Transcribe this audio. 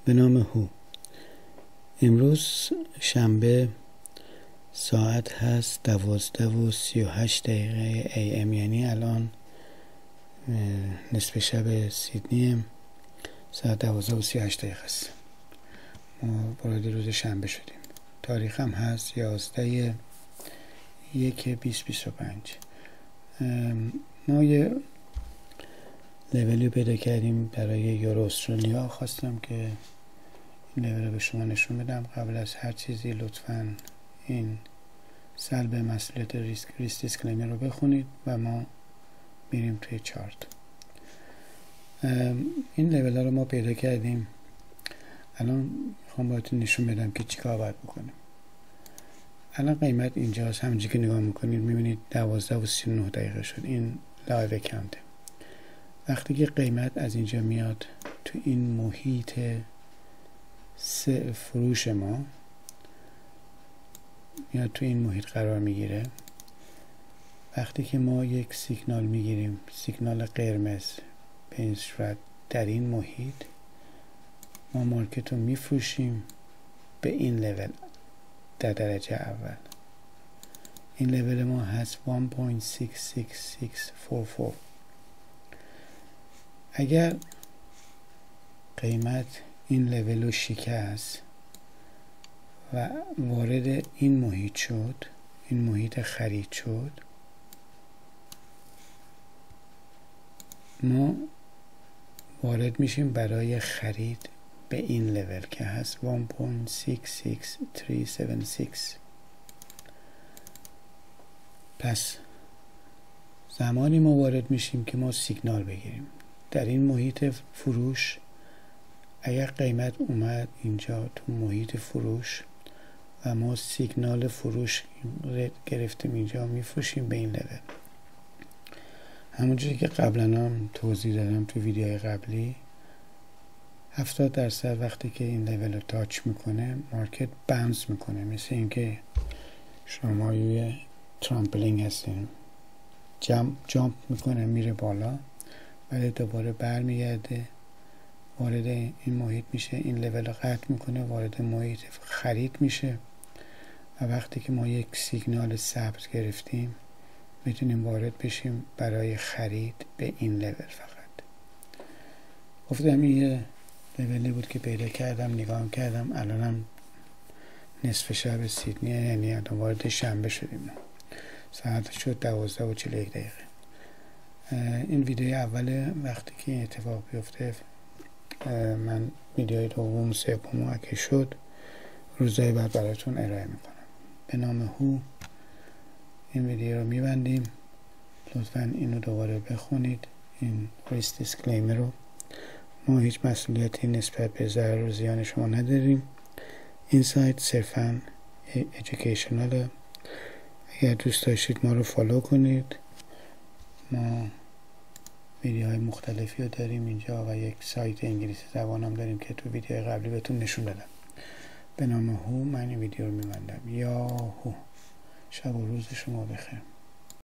به نام هو. امروز شنبه ساعت هست 12:38 AM، یعنی الان نصف شب سیدنی ساعت 12:38 است. ما وارد روز شنبه شدیم. تاریخ هم هست 11/1/2025. ما یه لولی پیدا کردیم برای یورو استرالیا. خواستم که این لول رو به شما نشون بدم. قبل از هر چیزی لطفاً این سلب مسئولیت ریسک دیسکلیمر رو بخونید و ما میریم توی چارت. این لول ها رو ما پیدا کردیم. الان میخوام باهاتون نشون بدم که چیکار باید بکنیم. الان قیمت اینجاست، همونجوری که نگاه میکنید میبینید 12:39 شد. این لایو اکانته. وقتی که قیمت از اینجا میاد تو این محیط فروش ما میاد تو این محیط قرار میگیره، وقتی که ما یک سیگنال میگیریم، سیگنال قرمز به این صورت در این محیط، ما مارکت رو میفروشیم به این لول. در درجه اول این لول ما هست 1.66644. اگر قیمت این لول رو شکست و وارد این محیط شد، این محیط خرید شد، ما وارد میشیم برای خرید به این لول که هست 1.66376. پس زمانی ما وارد میشیم که ما سیگنال بگیریم در این محیط فروش. اگر قیمت اومد اینجا تو محیط فروش و ما سیگنال فروش گرفتیم اینجا، میفروشیم به این لول. همونجوری که قبلا هم توضیح دادم تو ویدیوهای قبلی، 70% وقتی که این لول رو تاچ میکنه مارکت باunce میکنه، مثل اینکه شما یه ترامپلینگ هستین، جامپ میکنه میره بالا، ولی دوباره برمیگرده وارد این محیط میشه، این لول رو قطع میکنه، وارد محیط خرید میشه و وقتی که ما یک سیگنال ثبت گرفتیم میتونیم وارد بشیم برای خرید به این لول. فقط گفتم این یه لولی بود که پیدا کردم، نگاه کردم. الانم نصف شب سیدنی، یعنی الان وارد شنبه شدیم. ساعت شد 12:41. این ویدیو اول وقتی که این اتفاق بیفته، من ویدیوی دوم سوم اگه شد روزهای بعد براتون ارائه میکنم. به نام هو این ویدیو رو میبندیم. لطفاً اینو دوباره بخونید، این ریسک دیسکلیمر رو. ما هیچ مسئولیتی نسبت به ضرر و زیان شما نداریم. این سایت صرفاً ایژوکیشناله. اگر دوست داشتید ما رو فالو کنید. ما ویدیوهای مختلفی رو داریم اینجا و یک سایت انگلیسی زبان هم داریم که تو ویدیوهای قبلی بهتون نشون دادم. به نام هو من این ویدیو رو میبندم. یا هو. شب و روز شما بخیر.